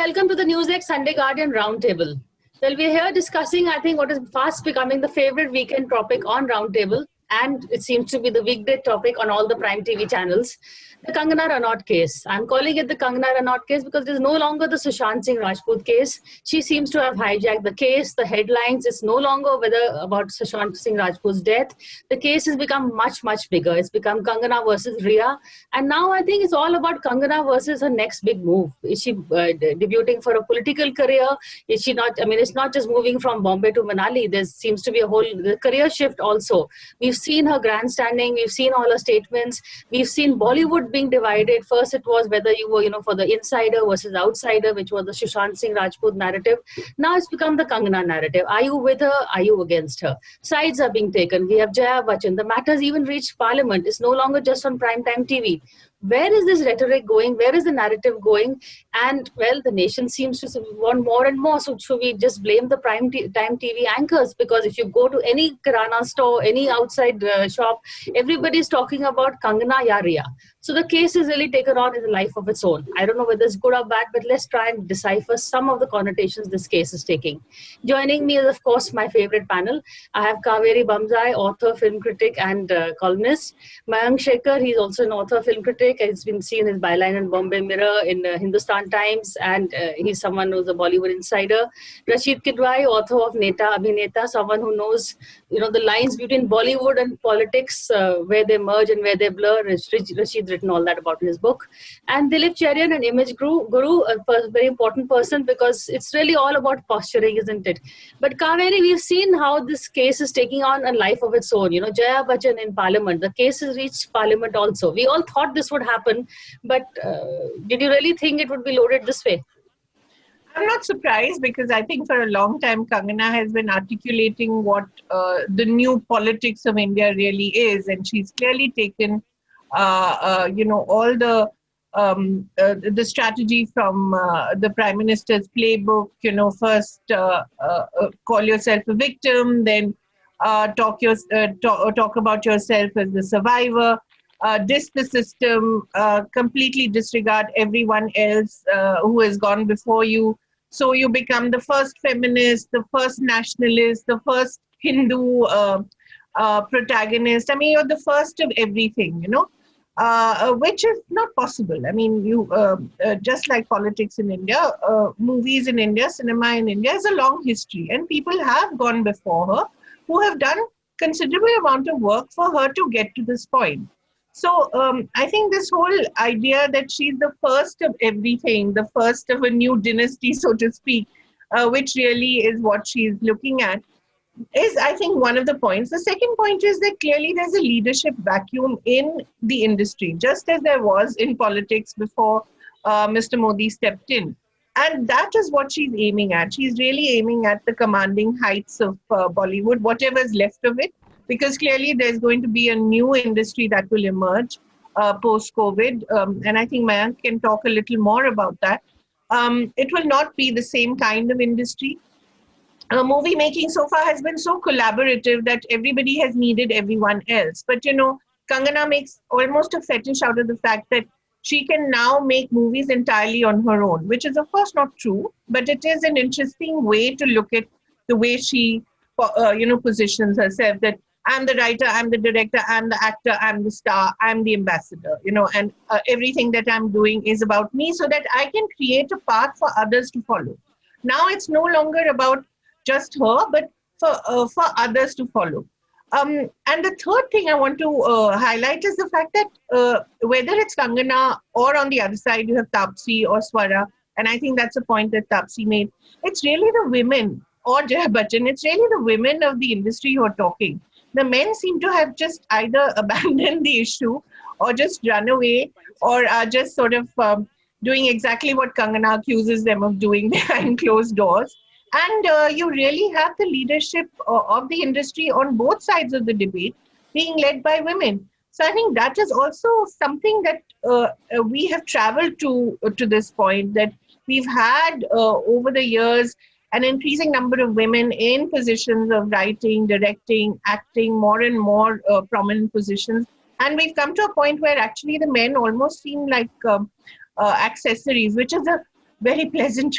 welcome to the Newsdesk Sunday Guardian Roundtable. Well, we're here discussing, I think, what is fast becoming the favorite weekend topic on Roundtable, and it seems to be the weekday topic on all the prime TV channels, the Kangana Ranaut case. I'm calling it the Kangana Ranaut case because it is no longer the Sushant Singh Rajput case. She seems to have hijacked the case, the headlines. It's no longer whether about Sushant Singh Rajput's death. The case has become much, much bigger. It's become Kangana versus Rhea. And now I think it's all about Kangana versus her next big move. Is she debuting for a political career? Is she not? I mean, it's not just moving from Bombay to Manali. There seems to be a whole career shift also. We've seen her grandstanding. We've seen all her statements. We've seen Bollywood being divided. First, it was whether you were, for the insider versus outsider, which was the Sushant Singh Rajput narrative. Now it's become the Kangana narrative. Are you with her? Are you against her? Sides are being taken. We have Jaya Bachchan. The matters even reached Parliament. It's no longer just on primetime TV. Where is this rhetoric going? Where is the narrative going? And, well, the nation seems to want more and more. So should we just blame the time TV anchors? Because if you go to any Kirana store, any outside shop, everybody's talking about Kangana ya Rhea. So the case is really taken on in a life of its own. I don't know whether it's good or bad, but let's try and decipher some of the connotations this case is taking. Joining me is, of course, my favorite panel. I have Kaveri Bamzai, author, film critic, and columnist. Mayank Shekhar, he's also an author, film critic. He's been seen in byline in Bombay Mirror, in Hindustan Times, and he's someone who's a Bollywood insider. Rashid Kidwai, author of Neta Abhineta, someone who knows, the lines between Bollywood and politics, where they merge and where they blur. Rashid's written all that about in his book. And Dilip Cherian, an image guru, a very important person, because it's really all about posturing, isn't it? But Kaveri, we've seen how this case is taking on a life of its own. Jaya Bachchan in Parliament, the case has reached Parliament also. We all thought this would happen, but did you really think it would be loaded this way? I'm not surprised, because I think for a long time Kangana has been articulating what the new politics of India really is, and she's clearly taken all the strategy from the Prime Minister's playbook. First call yourself a victim, then talk about yourself as the survivor. Diss the system, completely disregard everyone else who has gone before you. So you become the first feminist, the first nationalist, the first Hindu protagonist. I mean, you're the first of everything, which is not possible. I mean, just like politics in India, movies in India, cinema in India has a long history, and people have gone before her who have done considerable amount of work for her to get to this point. So I think this whole idea that she's the first of everything, the first of a new dynasty, so to speak, which really is what she's looking at, is, I think, one of the points. The second point is that clearly there's a leadership vacuum in the industry, just as there was in politics before Mr. Modi stepped in. And that is what she's aiming at. She's really aiming at the commanding heights of Bollywood, whatever's left of it. Because clearly there's going to be a new industry that will emerge post-COVID. And I think Mayank can talk a little more about that. It will not be the same kind of industry. Movie making so far has been so collaborative that everybody has needed everyone else. But, Kangana makes almost a fetish out of the fact that she can now make movies entirely on her own, which is, of course, not true. But it is an interesting way to look at the way she, positions herself, that I'm the writer, I'm the director, I'm the actor, I'm the star, I'm the ambassador, and everything that I'm doing is about me, so that I can create a path for others to follow. Now it's no longer about just her, but for others to follow. And the third thing I want to highlight is the fact that whether it's Kangana or on the other side you have Taapsee or Swara, and I think that's a point that Taapsee made, it's really the women, or Jaya Bachchan, it's really the women of the industry who are talking. The men seem to have just either abandoned the issue or just run away, or are just sort of doing exactly what Kangana accuses them of doing behind closed doors. And you really have the leadership of the industry on both sides of the debate being led by women. So I think that is also something that we have traveled to this point, that we've had over the years an increasing number of women in positions of writing, directing, acting, more and more prominent positions. And we've come to a point where actually the men almost seem like accessories, which is very pleasant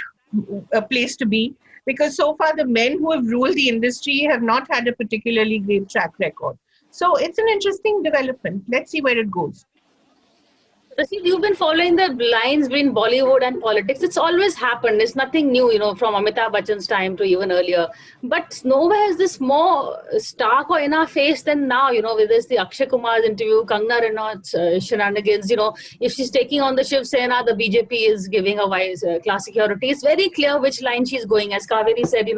place to be, because so far the men who have ruled the industry have not had a particularly great track record. So it's an interesting development. Let's see where it goes. Rashid, you've been following the lines between Bollywood and politics. It's always happened. It's nothing new, from Amitabh Bachchan's time to even earlier. But nowhere is this more stark or in our face than now, with this, the Akshay Kumar's interview, Kangana Ranaut's shenanigans, if she's taking on the Shiv Sena, the BJP is giving her class security. It's very clear which line she's going. As Kaveri said,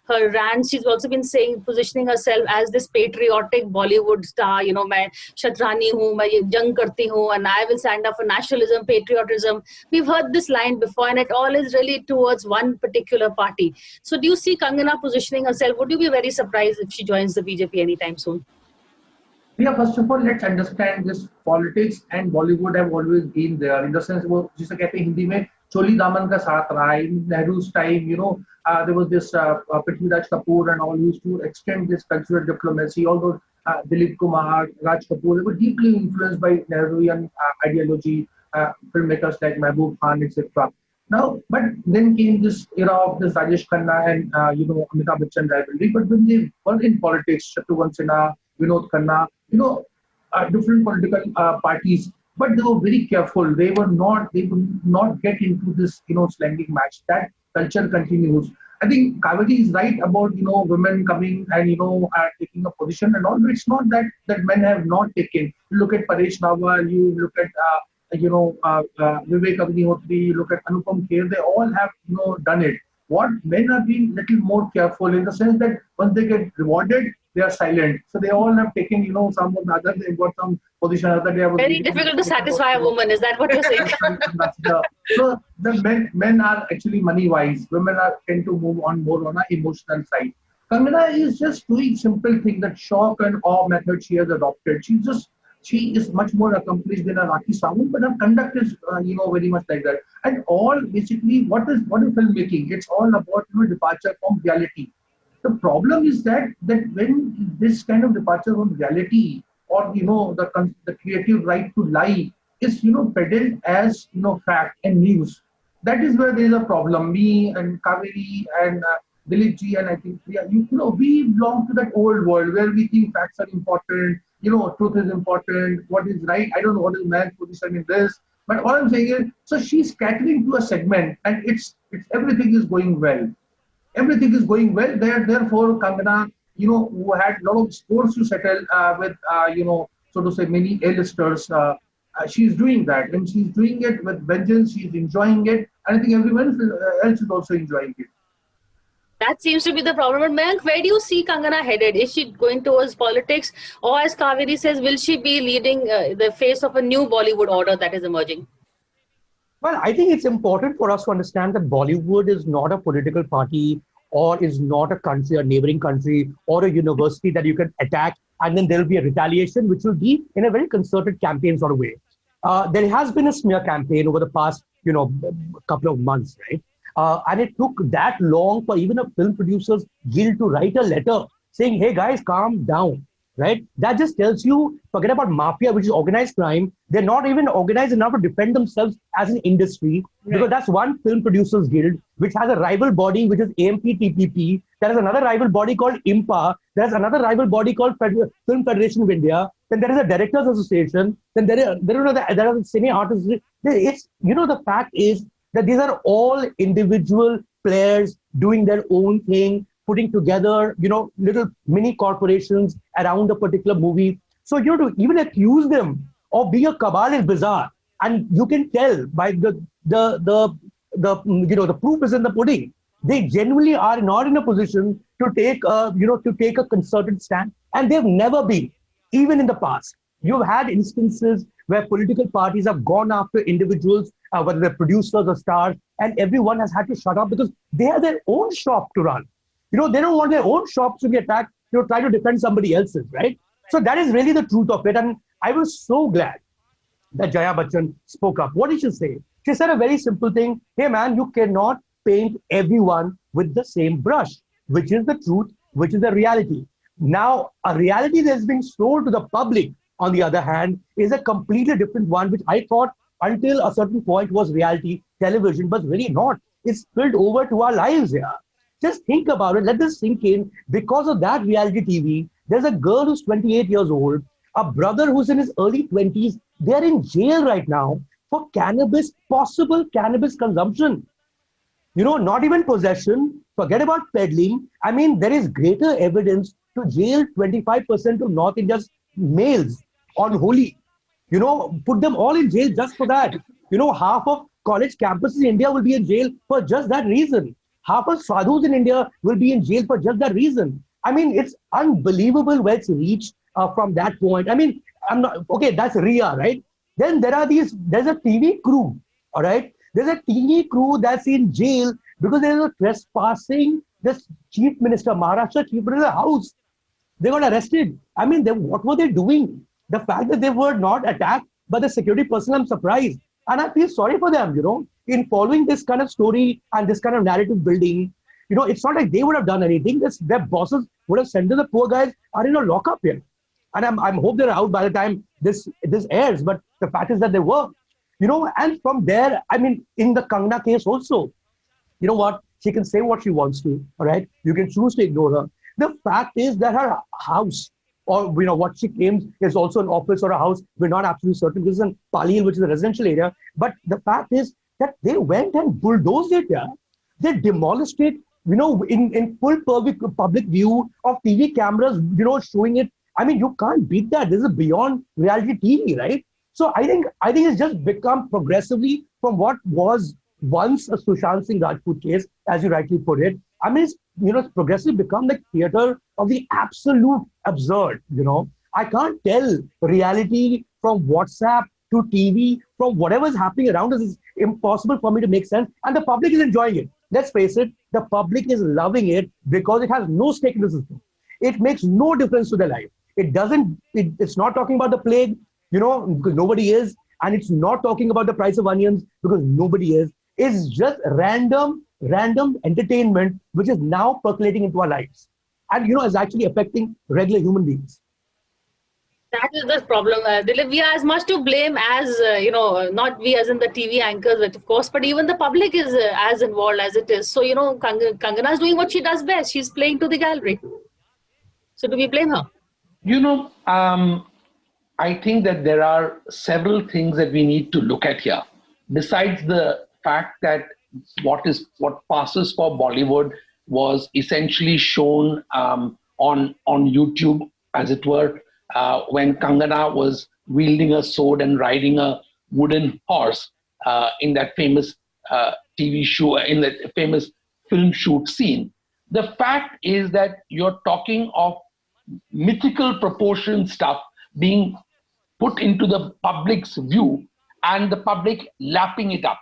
her rants, she's also been positioning herself as this patriotic Bollywood star, मैं Shatrani हूँ, मैं ये जंग करती हूँ, and I will stand up for nationalism, patriotism. We've heard this line before, and it all is really towards one particular party. So do you see Kangana positioning herself? Would you be very surprised if she joins the BJP anytime soon? Yeah, first of all, let's understand this politics and Bollywood have always been there. In the sense, वो जिसे कहते हैं हिंदी में चोली दामन का साथ रहा है. In Nehru's time, there was this Prithviraj Kapoor and all used to extend this cultural diplomacy. Although Dilip Kumar, Raj Kapoor, they were deeply influenced by Nehruvian ideology, filmmakers like Mehboob Khan, etc. Now, but then came this era of this Rajesh Khanna and Amitabh Bachchan rivalry. But when they were in politics, Shatrughan Sinha, Vinod Khanna, different political parties, but they were very careful. They would not get into this, slanging match. That culture continues. I think Kaveri is right about, women coming and, taking a position and all. It's not that men have not taken. You look at Paresh Rawal, you look at, Vivek Agnihotri, you look at Anupam Kher, they all have, done it. What men are being little more careful in the sense that once they get rewarded, they are silent. So they all have taken, some of the other, they've got some position. Other day very difficult to satisfy a woman. Is that what you're saying? So the men are actually money wise. Women tend to move on more on an emotional side. Kangana is just doing simple thing, that shock and awe method she has adopted. She is much more accomplished than a Rakhi Sawant, but her conduct is, very much like that. And all basically, what is filmmaking? It's all about departure from reality. The problem is that when this kind of departure from reality, or the creative right to lie is peddled as fact and news, that is where there is a problem. Me and Kaveri and Dilip ji and I think we belong to that old world where we think facts are important. Truth is important. What is right? I don't know what is man's position in this. But all I'm saying is, so she's catering to a segment, and it's everything is going well. Everything is going well. Therefore, Kangana, who had a lot of scores to settle with, so to say, many A-listers, she's doing that. And she's doing it with vengeance. She's enjoying it. And I think everyone else is also enjoying it. That seems to be the problem. But Mayank, where do you see Kangana headed? Is she going towards politics? Or as Kaveri says, will she be leading the face of a new Bollywood order that is emerging? Well, I think it's important for us to understand that Bollywood is not a political party or is not a country, a neighboring country or a university that you can attack and then there will be a retaliation, which will be in a very concerted campaign sort of way. There has been a smear campaign over the past, couple of months, right? And it took that long for even a film producers guild to write a letter saying, hey guys, calm down, right? That just tells you, forget about mafia, which is organized crime. They're not even organized enough to defend themselves as an industry, because that's one film producers guild, which has a rival body, which is AMPTPP. There is another rival body called IMPA. There's another rival body called Film Federation of India. Then there is a Directors Association. Then there are cine artists. It's, the fact is that these are all individual players doing their own thing, putting together, little mini corporations around a particular movie. So, to even accuse them of being a cabal is bizarre. And you can tell by the proof is in the pudding. They genuinely are not in a position to take a concerted stand. And they've never been, even in the past. You've had instances where political parties have gone after individuals, whether they're producers or stars, and everyone has had to shut up because they have their own shop to run. They don't want their own shops to be attacked, try to defend somebody else's, right? So that is really the truth of it. And I was so glad that Jaya Bachchan spoke up. What did she say? She said a very simple thing. Hey man, you cannot paint everyone with the same brush, which is the truth, which is the reality. Now, a reality that is being sold to the public, on the other hand, is a completely different one, which I thought until a certain point was reality television, but really not. It's spilled over to our lives here. Just think about it. Let this sink in. Because of that reality TV, there's a girl who's 28 years old, a brother who's in his early 20s. They're in jail right now for possible cannabis consumption. Not even possession, forget about peddling. I mean, there is greater evidence to jail 25% of North India's males on Holi. Put them all in jail just for that. Half of college campuses in India will be in jail for just that reason. Half of sadhus in India will be in jail for just that reason. I mean, it's unbelievable where it's reached from that point. I mean, okay, that's Ria, right? Then there's a TV crew, all right? There's a TV crew that's in jail because there's a trespassing this chief minister, Maharashtra chief minister's house. They got arrested. I mean, what were they doing? The fact that they were not attacked by the security personnel, I'm surprised. And I feel sorry for them, in following this kind of story and this kind of narrative building. It's not like they would have done anything. Their bosses would have sent them. The poor guys are in a lockup here. And I hope they're out by the time this airs. But the fact is that they were. And from there, I mean, in the Kangana case also, you know what? She can say what she wants to, all right? You can choose to ignore her. The fact is that her house, or what she claims is also an office or a house, we're not absolutely certain. This is in Palil, which is a residential area. But the fact is that they went and bulldozed it, yeah? They demolished it, in full public view of TV cameras, showing it. I mean, you can't beat that. This is beyond reality TV, right? So I think it's just become progressively from what was once a Sushant Singh Rajput case, as you rightly put it. I mean, it's progressively become like theater of the absolute absurd. I can't tell reality from WhatsApp to TV, from whatever is happening around us. It's impossible for me to make sense. And the public is enjoying it. Let's face it, the public is loving it because it has no stake in the system. It makes no difference to their life. It's not talking about the plague, because nobody is. And it's not talking about the price of onions because nobody is. It's just random entertainment, which is now percolating into our lives. And, is actually affecting regular human beings. That is the problem. Dilip, we are as much to blame as, not we as in the TV anchors, but of course, but even the public is as involved as it is. So, Kangana is doing what she does best. She's playing to the gallery. So do we blame her? I think that there are several things that we need to look at here. Besides the fact that what passes for Bollywood was essentially shown on YouTube, as it were, when Kangana was wielding a sword and riding a wooden horse in that famous TV show, in that famous film shoot scene. The fact is that you're talking of mythical proportion stuff being put into the public's view and the public lapping it up.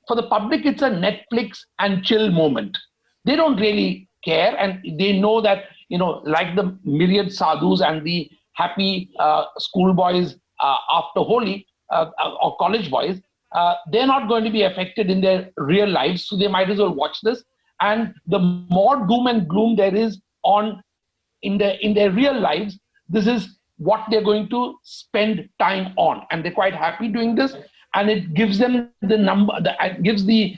For the public, it's a Netflix and chill moment. They don't really care, and they know that, like the myriad sadhus and the happy schoolboys after Holi, or college boys, they're not going to be affected in their real lives, so they might as well watch this. And the more doom and gloom there is in their real lives, this is what they're going to spend time on, and they're quite happy doing this. And it gives them it gives the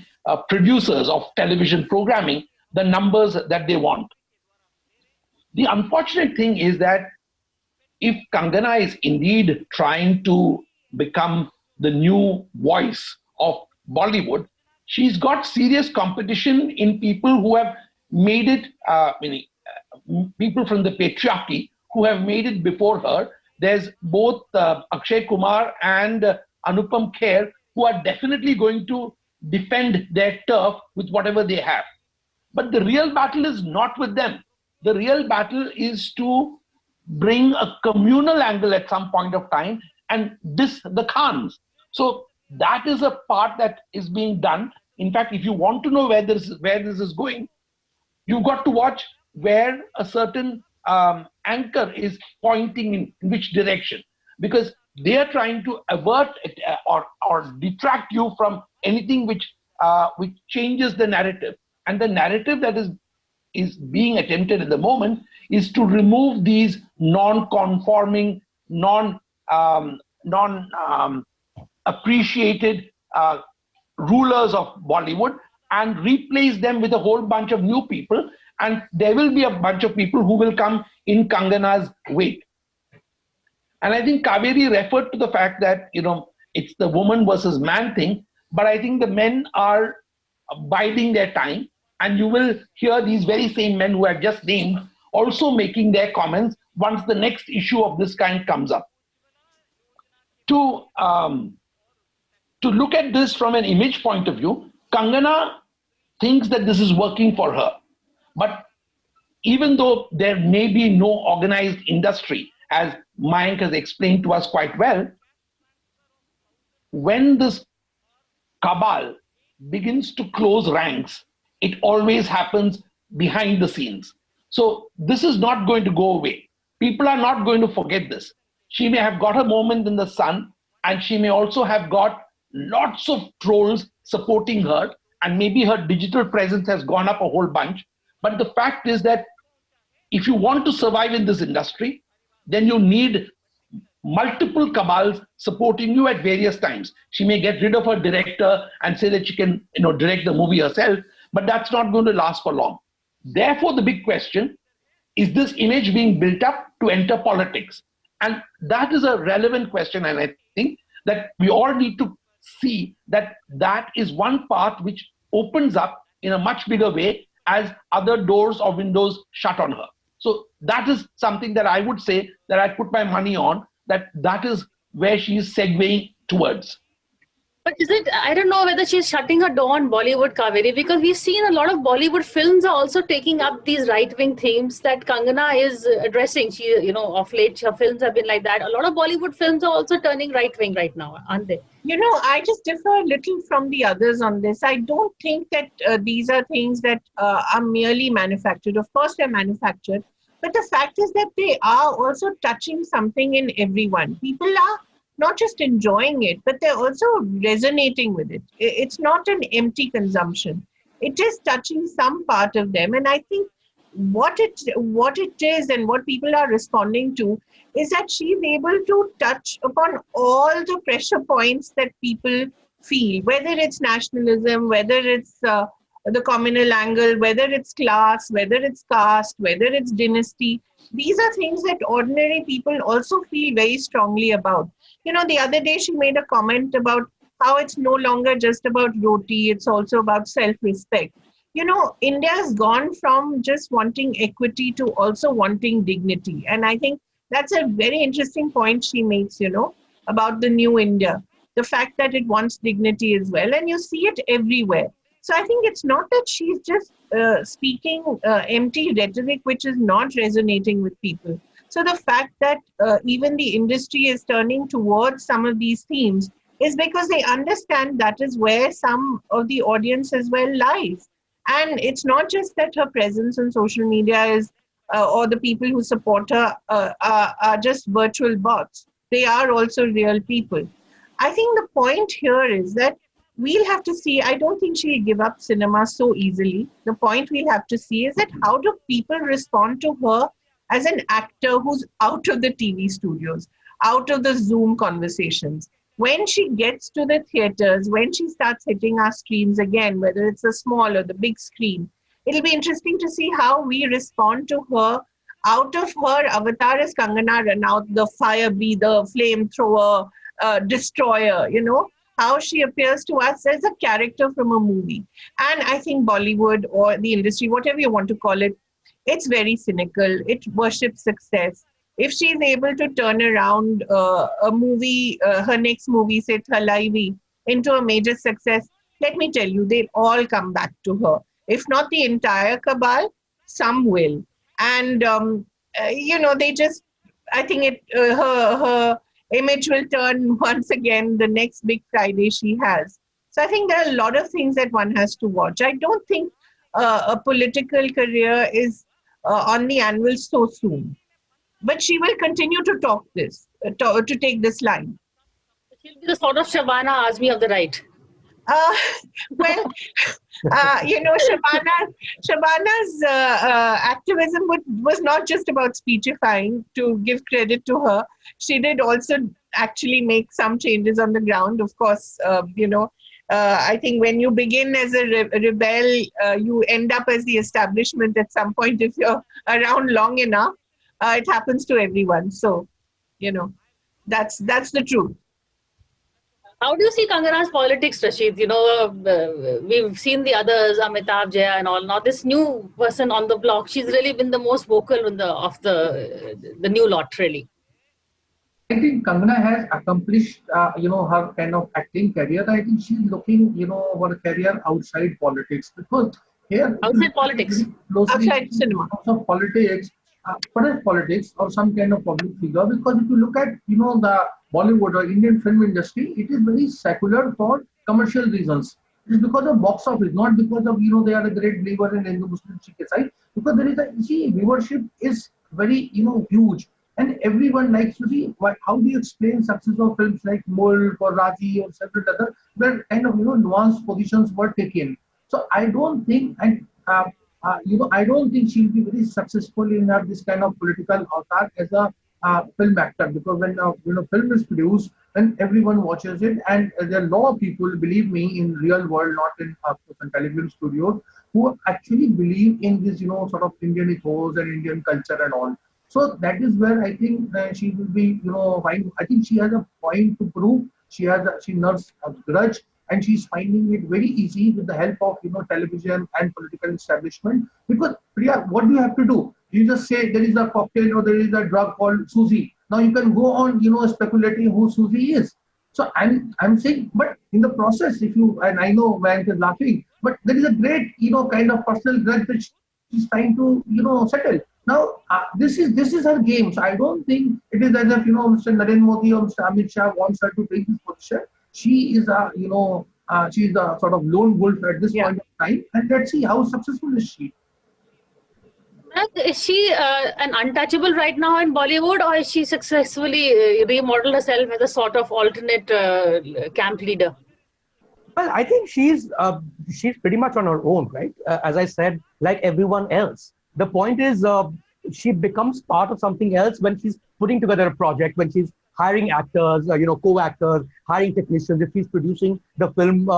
producers of television programming the numbers that they want. The unfortunate thing is that if Kangana is indeed trying to become the new voice of Bollywood, she's got serious competition in people who have made it, people from the patriarchy who have made it before her. There's both Akshay Kumar and Anupam Kher, who are definitely going to defend their turf with whatever they have. But the real battle is not with them. The real battle is to bring a communal angle at some point of time and diss the Khans. So that is a part that is being done. In fact, if you want to know where this is going, you've got to watch where a certain anchor is pointing in which direction, because they are trying to avert it, or detract you from anything which changes the narrative. And the narrative that is being attempted at the moment is to remove these non-conforming, appreciated rulers of Bollywood and replace them with a whole bunch of new people. And there will be a bunch of people who will come in Kangana's wake. And I think Kaveri referred to the fact that, it's the woman versus man thing, but I think the men are biding their time. And you will hear these very same men who I've just named also making their comments once the next issue of this kind comes up. To look at this from an image point of view, Kangana thinks that this is working for her. But even though there may be no organized industry, as Mayank has explained to us quite well, when this cabal begins to close ranks, it always happens behind the scenes. So this is not going to go away. People are not going to forget this. She may have got a moment in the sun, and she may also have got lots of trolls supporting her, and maybe her digital presence has gone up a whole bunch. But the fact is that if you want to survive in this industry, then you need multiple cabals supporting you at various times. She may get rid of her director and say that she can, direct the movie herself, but that's not going to last for long. Therefore, the big question is this image being built up to enter politics? And that is a relevant question. And I think that we all need to see that that is one path which opens up in a much bigger way as other doors or windows shut on her. So that is something that I would say that I put my money on, that is where she is segueing towards. But I don't know whether she's shutting her door on Bollywood, Kaveri, because we've seen a lot of Bollywood films are also taking up these right-wing themes that Kangana is addressing. She, of late, her films have been like that. A lot of Bollywood films are also turning right-wing right now, aren't they? I just differ a little from the others on this. I don't think that these are things that are merely manufactured. Of course, they're manufactured. But the fact is that they are also touching something in everyone. People are not just enjoying it, but they're also resonating with it. It's not an empty consumption. It is touching some part of them. And I think what it is and what people are responding to is that she's able to touch upon all the pressure points that people feel, whether it's nationalism, whether it's the communal angle, whether it's class, whether it's caste, whether it's dynasty. These are things that ordinary people also feel very strongly about. The other day she made a comment about how it's no longer just about roti, it's also about self-respect. India has gone from just wanting equity to also wanting dignity. And I think that's a very interesting point she makes, about the new India. The fact that it wants dignity as well. And you see it everywhere. So I think it's not that she's just speaking empty rhetoric, which is not resonating with people. So the fact that even the industry is turning towards some of these themes is because they understand that is where some of the audience as well lies. And it's not just that her presence on social media is, or the people who support her are just virtual bots. They are also real people. I think the point here is that we'll have to see, I don't think she'll give up cinema so easily. The point we'll have to see is that how do people respond to her as an actor who's out of the TV studios, out of the Zoom conversations. When she gets to the theaters, when she starts hitting our screens again, whether it's the small or the big screen, it'll be interesting to see how we respond to her out of her avatar as Kangana Ranaut, the fire breather, flamethrower, destroyer, how she appears to us as a character from a movie. And I think Bollywood or the industry, whatever you want to call it, it's very cynical. It worships success. If she's able to turn around a movie, her next movie, say Thalaivi, into a major success, let me tell you, they'll all come back to her. If not the entire cabal, some will. And, they just, I think her image will turn once again the next big Friday she has. So I think there are a lot of things that one has to watch. I don't think a political career is on the anvil so soon. But she will continue to talk this, to take this line. She'll be the sort of Shabana Azmi of the right. Well, Shabana's activism was not just about speechifying. To give credit to her, she did also actually make some changes on the ground. Of course, I think when you begin as a rebel, you end up as the establishment at some point if you're around long enough. It happens to everyone. So, that's the truth. How do you see Kangana's politics, Rashid? We've seen the others, Amitabh, Jaya, and all. Now, this new person on the block, she's really been the most vocal of the new lot, really. I think Kangana has accomplished, her kind of acting career. I think she's looking, for a career outside politics, because here Outside politics. Outside cinema. Of politics, perhaps politics or some kind of public figure. Because if you look at, the Bollywood or Indian film industry, it is very secular for commercial reasons. It is because of box office, not because of, they are a great believer in Hindu-Muslim Sikh side. Because there is viewership is very, huge. And everyone likes to see how do you explain success of films like Mulk or Raji or several other, where kind of, nuanced positions were taken. So I don't think, I don't think she'll be very successful in this kind of political avatar as a film actor, because when film is produced, then everyone watches it, and there are a lot of people, believe me, in real world, not in television studios, who actually believe in this, sort of Indian ethos and Indian culture and all. So that is where I think she will be, fine. I think she has a point to prove. She nursed a grudge, and she's finding it very easy with the help of, television and political establishment. Because, Priya, what do you have to do? You just say there is a cocktail or there is a drug called Susie. Now you can go on, speculating who Susie is. So I'm saying, but in the process, and I know Mayank is laughing, but there is a great, kind of personal grudge which she's trying to, settle. Now, this is her game. So I don't think it is as if, Mr. Narendra Modi or Mr. Amit Shah wants her to take this position. She is she's a sort of lone wolf at this point of time. And let's see how successful is she. Is she an untouchable right now in Bollywood, or is she successfully remodeled herself as a sort of alternate camp leader? Well, I think she's pretty much on her own, right? As I said, like everyone else. The point is, she becomes part of something else when she's putting together a project, when she's hiring actors, co-actors, hiring technicians, if she's producing the film,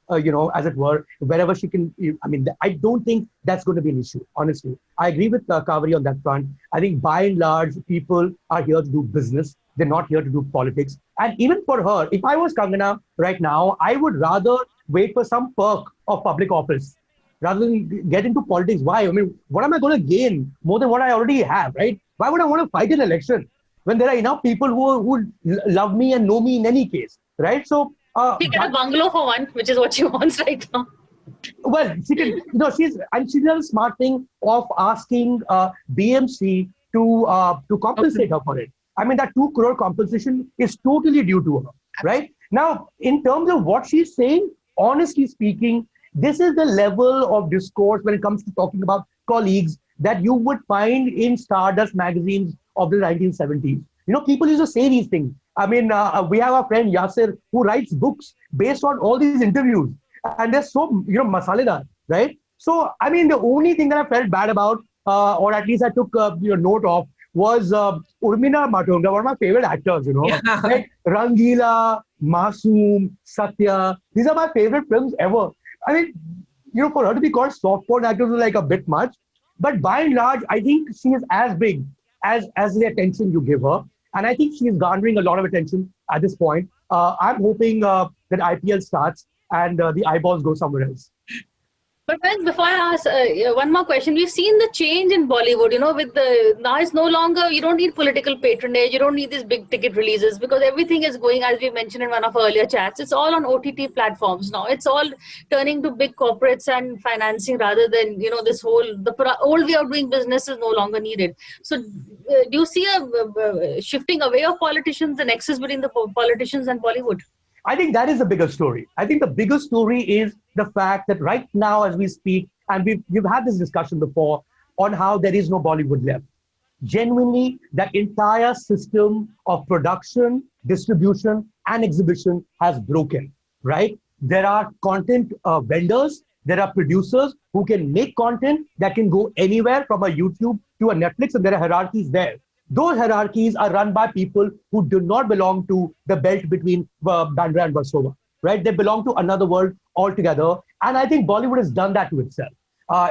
as it were, wherever she can. I mean, I don't think that's going to be an issue, honestly. I agree with Kaveri on that front. I think by and large, people are here to do business. They're not here to do politics. And even for her, if I was Kangana right now, I would rather wait for some perk of public office rather than get into politics. Why? I mean, what am I going to gain more than what I already have, right? Why would I want to fight an election when there are enough people who love me and know me in any case, right? So she get a bungalow for one, which is what she wants right now. Well, she can, she does a smart thing of asking BMC to compensate her for it. I mean, that 2 crore compensation is totally due to her, right? Now, in terms of what she's saying, honestly speaking, this is the level of discourse when it comes to talking about colleagues that you would find in Stardust magazines of the 1970s. People used to say these things. I mean, we have a friend Yasir who writes books based on all these interviews, and they're so, masaledar, right? So, I mean, the only thing that I felt bad about, or at least I took note of, was Urmila Matondkar, one of my favorite actors, like Rangila, Masoom, Satya. These are my favorite films ever. I mean, for her to be called soft porn actors is like a bit much. But by and large, I think she is as big as the attention you give her. And I think she is garnering a lot of attention at this point. I'm hoping that IPL starts and the eyeballs go somewhere else. But friends, before I ask one more question, we've seen the change in Bollywood, with now it's no longer, you don't need political patronage, you don't need these big ticket releases, because everything is going, as we mentioned in one of our earlier chats, it's all on OTT platforms now. It's all turning to big corporates and financing rather than, this the old way of doing business is no longer needed. So do you see a shifting away of politicians, the nexus between the politicians and Bollywood? I think that is the bigger story. I think the bigger story is the fact that right now, as we speak, and we've had this discussion before on how there is no Bollywood left. Genuinely, that entire system of production, distribution, and exhibition has broken, right? there are content vendors, there are producers who can make content that can go anywhere from a YouTube to a Netflix, and there are hierarchies there. Those hierarchies are run by people who do not belong to the belt between Bandra and Versova, right? They belong to another world altogether. And I think Bollywood has done that to itself.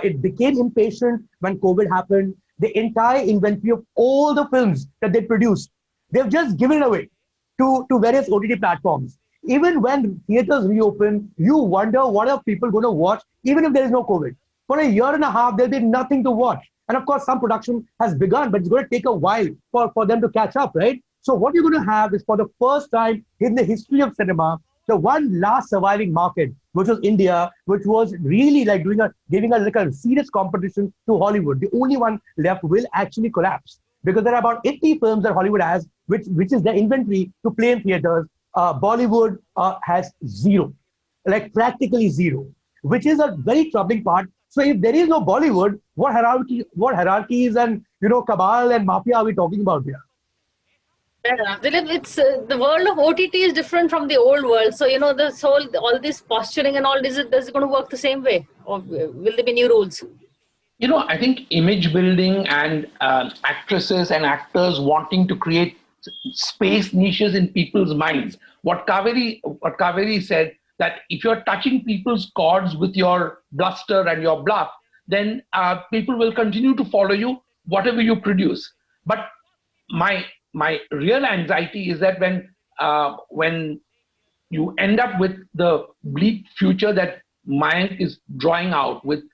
It became impatient when COVID happened. The entire inventory of all the films that they produced, they've just given it away to various OTT platforms. Even when theaters reopen, you wonder what are people going to watch, even if there is no COVID. For a year and a half, there'll be nothing to watch. And of course, some production has begun, but it's going to take a while for them to catch up, right? So what you're going to have is, for the first time in the history of cinema, the one last surviving market, which was India, which was really like giving a serious competition to Hollywood. The only one left will actually collapse, because there are about 80 films that Hollywood has, which is their inventory to play in theaters. Bollywood has zero, like practically zero, which is a very troubling part. So if there is no Bollywood, what hierarchies and cabal and mafia are we talking about here? Dilip, it's the world of OTT is different from the old world. So this all this posturing and all this, is it going to work the same way, or will there be new rules? I think image building and actresses and actors wanting to create space niches in people's minds. What Kaveri said, that if you're touching people's chords with your bluster and your bluff, then people will continue to follow you, whatever you produce. But my real anxiety is that when you end up with the bleak future that Mayank is drawing out, with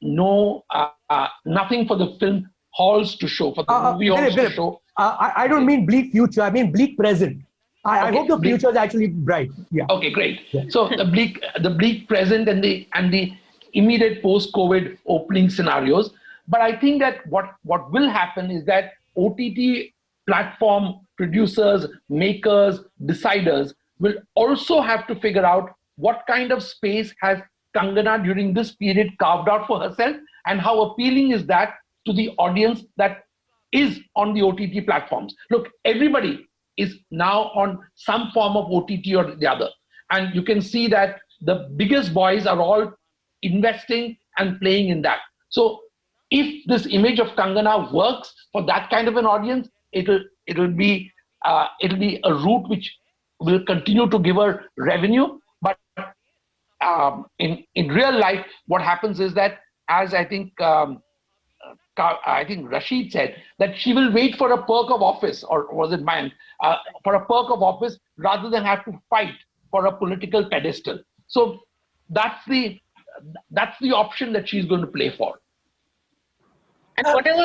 nothing for the film halls to show, for the movie halls to show. I don't mean bleak future, I mean bleak present. I hope the future is actually bright. Yeah. Okay, great. Yeah. So the bleak present and the immediate post-COVID opening scenarios. But I think that what will happen is that OTT platform producers, makers, deciders will also have to figure out what kind of space has Kangana during this period carved out for herself, and how appealing is that to the audience that is on the OTT platforms. Look, everybody is now on some form of OTT or the other. And you can see that the biggest boys are all investing and playing in that. So if this image of Kangana works for that kind of an audience, it'll be a route which will continue to give her revenue. But in real life, what happens is that, as I think Rashid said, that she will wait for a perk of office, or was it mine, for a perk of office rather than have to fight for a political pedestal. So that's the option that she's going to play for. And whatever.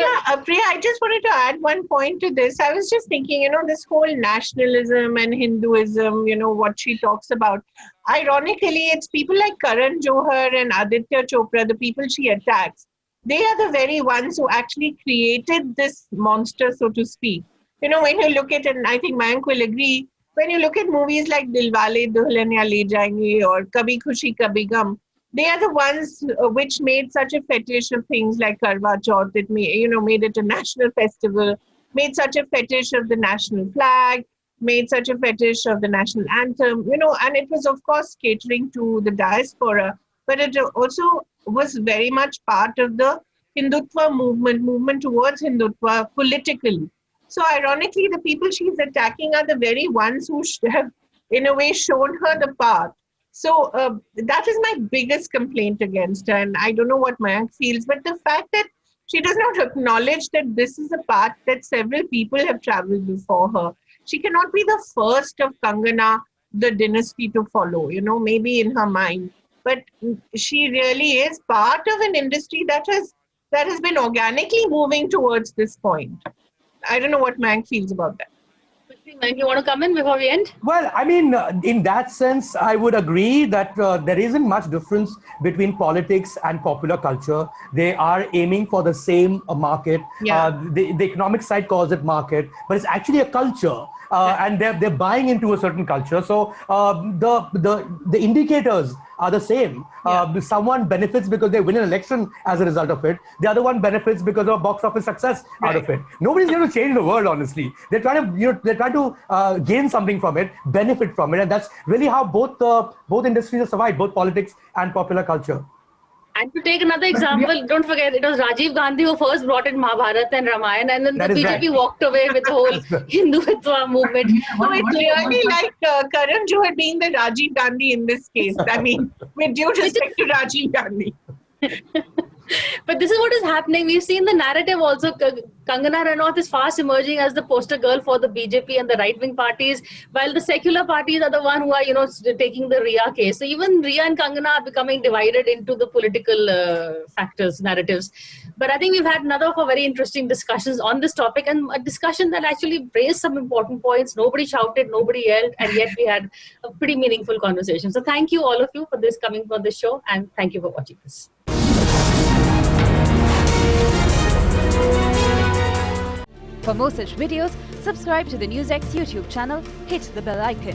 Priya, I just wanted to add one point to this. I was just thinking, this whole nationalism and Hinduism, what she talks about. Ironically, it's people like Karan Johar and Aditya Chopra, the people she attacks. They are the very ones who actually created this monster, so to speak. When you look at it, and I think Mayank will agree, when you look at movies like Dilwale Dulhaniya Le Jayenge or Kabhi Khushi Kabhi Gum, they are the ones which made such a fetish of things like Karwa Chauth. It made it a national festival, made such a fetish of the national flag, made such a fetish of the national anthem, and it was, of course, catering to the diaspora, but it also was very much part of the Hindutva movement towards Hindutva politically. So ironically, the people she's attacking are the very ones who have, in a way, shown her the path. So that is my biggest complaint against her. And I don't know what Mayank feels, but the fact that she does not acknowledge that this is a path that several people have traveled before her. She cannot be the first of Kangana, the dynasty, to follow, maybe in her mind. But she really is part of an industry that has been organically moving towards this point. I don't know what Mayank feels about that. Mayank, you want to come in before we end? Well, I mean, in that sense, I would agree that there isn't much difference between politics and popular culture. They are aiming for the same market. Yeah. The economic side calls it market, but it's actually a culture. and they're buying into a certain culture. So the indicators are the same. Someone benefits because they win an election as a result of it. The other one benefits because of box office success out of it. Nobody's going to change the world, honestly. They're trying to gain something from it, benefit from it, and that's really how both industries have survived, both politics and popular culture. And to take another example, don't forget, it was Rajiv Gandhi who first brought in Mahabharata and Ramayana, and then the BJP walked away with the whole Hindutva movement. So it's really like Karan Johar being the Rajiv Gandhi in this case. I mean, with due respect to Rajiv Gandhi. But this is what is happening. We've seen the narrative also. Kangana Ranaut is fast emerging as the poster girl for the BJP and the right-wing parties, while the secular parties are the one who are, taking the Riya case. So even Riya and Kangana are becoming divided into the political factors, narratives. But I think we've had another of a very interesting discussions on this topic, and a discussion that actually raised some important points. Nobody shouted, nobody yelled, and yet we had a pretty meaningful conversation. So thank you all of you for coming for this show, and thank you for watching this. For more such videos, subscribe to the NewsX YouTube channel, hit the bell icon.